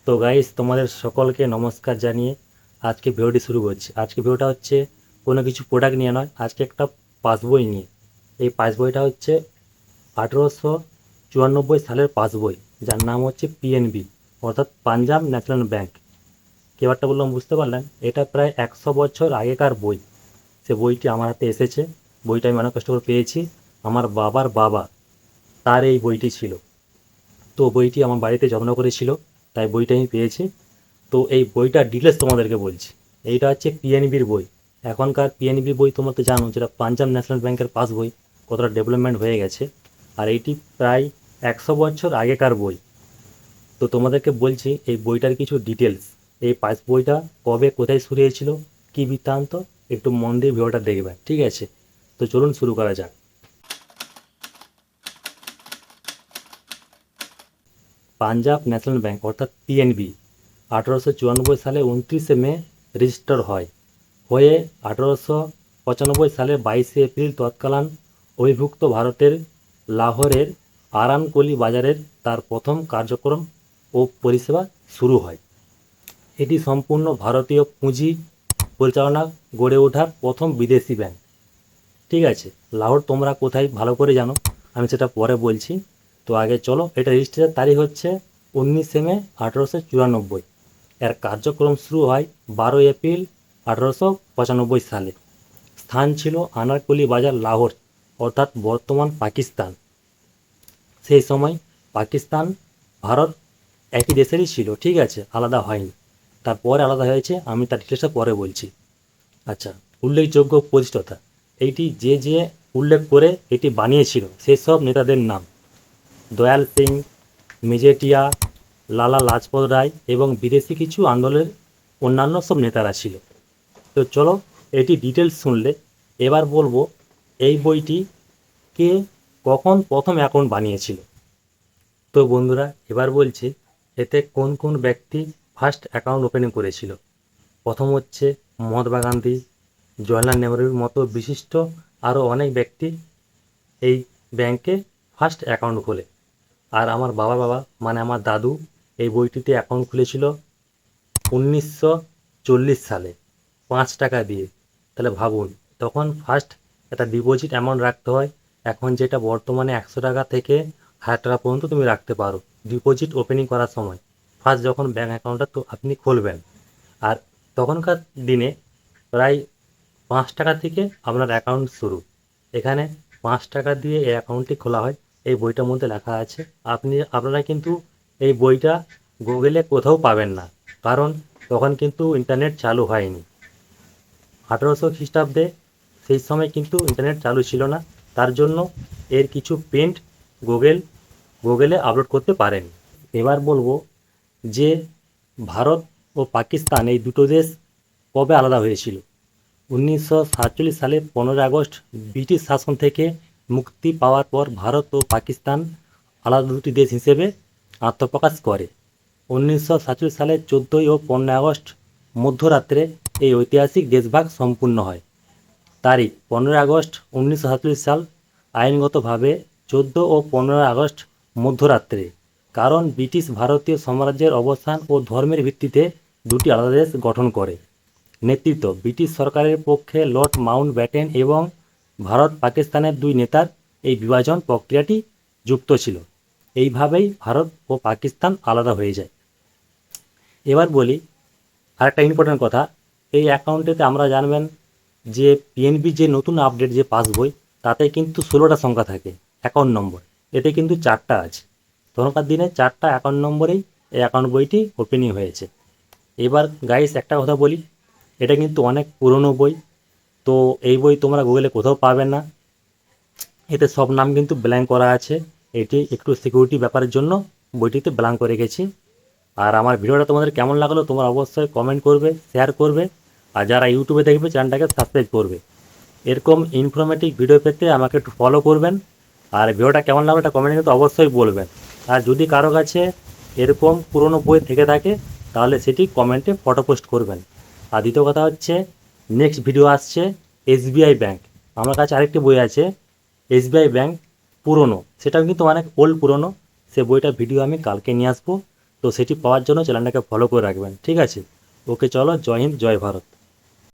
তো গাইস, তোমাদের সকলকে নমস্কার জানিয়ে আজকে ভিডিওটি শুরু করছি। আজকে ভিডিওটা হচ্ছে কোনো কিছু প্রোডাক্ট নিয়ে নয়, আজকে একটা পাসবই নিয়ে। এই পাসবইটা হচ্ছে 1894 সালের পাসবই, যার নাম হচ্ছে পিএনবি, অর্থাৎ পাঞ্জাব ন্যাশনাল ব্যাংক। ব্যাপারটা বললাম, বুঝতে পারলেন? এটা প্রায় 100 বছর আগেকার বই। সে বইটি আমার হাতে এসেছে। বইটা আমি অনেক কষ্ট করে পেয়েছি। আমার বাবার বাবা, তার এই বইটি ছিল। তো বইটি আমার বাড়িতে যত্ন করেছিল, তাই বইটা আমি পেয়েছি। তো এই বইটার ডিটেলস তোমাদেরকে বলছি। এইটা হচ্ছে পিএনবির বই। এখনকার পিএনবি বই তোমরা তো জানো, যেটা পাঞ্জাব ন্যাশনাল ব্যাংকের পাস বই, কতটা ডেভেলপমেন্ট হয়ে গেছে। আর এইটি প্রায় 100 বছর আগেকার বই। তো তোমাদেরকে বলছি এই বইটার কিছু ডিটেলস। এই পাস বইটা কবে কোথায় শুরু হয়েছিল, কী বৃত্তান্ত, একটু মন দিয়ে ভিডিওটা দেখবেন, ঠিক আছে? তো চলুন শুরু করা যাক। পাঞ্জাব ন্যাশনাল ব্যাংক অর্থাৎ পিএনবি 1894 সালে 29শে মে রেজিস্টার হয়ে 1895 সালে 22শে এপ্রিল তৎকালীন অবিভক্ত ভারতের লাহোরের আরানকলি বাজারের তার প্রথম কার্যক্রম ও পরিষেবা শুরু হয়। এটি সম্পূর্ণ ভারতীয় পুঁজি পরিচালনা গড়ে ওঠার প্রথম বিদেশি ব্যাংক, ঠিক আছে? লাহোর তোমরা কোথায় ভালো করে জানো, আমি সেটা পরে বলছি। তো আগে চলো, এটা রেজিস্ট্রেশনের তারিখ হচ্ছে 19শে মে 1894। এর কার্যক্রম শুরু হয় 12 এপ্রিল 1895 সালে। স্থান ছিল আনারকলি বাজার, লাহোর, অর্থাৎ বর্তমান পাকিস্তান। সেই সময় পাকিস্তান ভারত একই দেশেরই ছিল, ঠিক আছে, আলাদা হয়নি। তারপরে আলাদা হয়েছে, আমি তার ডিটেলসটা পরে বলছি। আচ্ছা, উল্লেখযোগ্য প্রতিষ্ঠাতা, এইটি যে যে উল্লেখ করে এটি বানিয়েছিল সেই সব নেতাদের নাম: দয়াল সিং, মেজেটিয়া, লালা লাজপত রায় এবং বিদেশি কিছু আন্দোলনের অন্যান্য সব নেতারা ছিল। তো চলো, এটি ডিটেলস শুনলে এবার বলবো এই বইটি কে কখন প্রথম অ্যাকাউন্ট বানিয়েছিল। তো বন্ধুরা, এবার বলছি এতে কোন কোন ব্যক্তি ফার্স্ট অ্যাকাউন্ট ওপেনিং করেছিল। প্রথম হচ্ছে মহাত্মা গান্ধী, জওহরলাল নেহরুর মতো বিশিষ্ট আরও অনেক ব্যক্তি এই ব্যাংকে ফার্স্ট অ্যাকাউন্ট খোলে। আর আমার বাবা মানে আমার দাদু এই বইটিতে অ্যাকাউন্ট খুলেছিল 1940 সালে 5 টাকা দিয়ে। তাহলে ভাবুন, তখন ফার্স্ট একটা ডিপোজিট অ্যামাউন্ট রাখতে হয়। এখন যেটা বর্তমানে 100 টাকা থেকে 1000 টাকা পর্যন্ত তুমি রাখতে পারো ডিপোজিট ওপেনিং করার সময়, ফার্স্ট যখন ব্যাঙ্ক অ্যাকাউন্টটা তো আপনি খুলবেন। আর তখনকার দিনে প্রায় 5 টাকা থেকে আপনার অ্যাকাউন্ট শুরু। এখানে 5 টাকা দিয়ে এই অ্যাকাউন্টটি খোলা হয়। এই বইটার মধ্যে লেখা আছে। আপনারা কিন্তু এই বইটা গুগলে কোথাও পাবেন না, কারণ তখন কিন্তু ইন্টারনেট চালু হয়নি। 1800 খ্রিস্টাব্দে সেই সময় কিন্তু ইন্টারনেট চালু ছিল না, তার জন্য এর কিছু প্রিন্ট গুগলে আপলোড করতে পারেন। এবার বলবো যে ভারত ও পাকিস্তান এই দুটো দেশ কবে আলাদা হয়েছিল। 1947 সালে 15 আগস্ট ব্রিটিশ শাসন থেকে মুক্তি পাওয়ার পর ভারত ও পাকিস্তান আলাদা দুটি দেশ হিসেবে আত্মপ্রকাশ করে। 1947 সালের 14 ও 15 আগস্ট মধ্যরাত্রে এই ঐতিহাসিক দেশভাগ সম্পূর্ণ হয়। তারিখ: 15 আগস্ট 1947 সাল। আইনগতভাবে 14 ও 15 আগস্ট মধ্যরাত্রে, কারণ ব্রিটিশ ভারতীয় সাম্রাজ্যের অবস্থান ও ধর্মের ভিত্তিতে দুটি আলাদা দেশ গঠন করে। নেতৃত্ব: ব্রিটিশ সরকারের পক্ষে লর্ড মাউন্ট ব্যাটেন এবং ভারত পাকিস্তানের দুই নেতার এই বিভাজন প্রক্রিয়াটি যুক্ত ছিল। এইভাবেই ভারত ও পাকিস্তান আলাদা হয়ে যায়। এবার বলি আরেকটা ইম্পর্ট্যান্ট কথা। এই অ্যাকাউন্টেতে আমরা জানবেন যে পিএনবি যে নতুন আপডেট যে পাসবই, তাতে কিন্তু 16টা সংখ্যা থাকে অ্যাকাউন্ট নম্বর। এতে কিন্তু 4টা আছে। তখনকার দিনে 4টা অ্যাকাউন্ট নম্বরেই এই অ্যাকাউন্ট বইটি ওপেনিং হয়েছে। এবার গাইস একটা কথা বলি, এটা কিন্তু অনেক পুরনো বই। তো এই বই তোমরা গুগলে কোথাও পাবে না। এতে সব নাম কিন্তু ব্ল্যাঙ্ক করা আছে। এটি একটু সিকিউরিটি ব্যাপারের জন্য বইটিতে ব্ল্যাঙ্ক করে রেখেছি। আর আমার ভিডিওটা তোমাদের কেমন লাগলো তোমরা অবশ্যই কমেন্ট করবে, শেয়ার করবে। আর যারা ইউটিউবে দেখবে চ্যানেলটাকে সাবস্ক্রাইব করবে। এরকম ইনফরমেটিভ ভিডিও পেতে আমাকে একটু ফলো করবেন। আর ভিডিওটা কেমন লাগলো এটা কমেন্টে কিন্তু অবশ্যই বলবেন। আর যদি কারো কাছে এরকম পুরনো বই থেকে থাকে তাহলে সেটি কমেন্টে ফটো পোস্ট করবেন। আর দ্বিতীয় কথা হচ্ছে, নেক্সট ভিডিও আসছে এসবিআই ব্যাংক। আমার কাছে আরেকটি বই আছে এসবিআই ব্যাংক পুরনো, সেটাও কিন্তু অনেক ওল্ড পুরনো। সে বইটার ভিডিও আমি কালকে নিয়ে আসবো। তো সেটি পাওয়ার জন্য চ্যানেলটাকে ফলো করে রাখবেন, ঠিক আছে? ওকে চলো, জয় হিন্দ, জয় ভারত।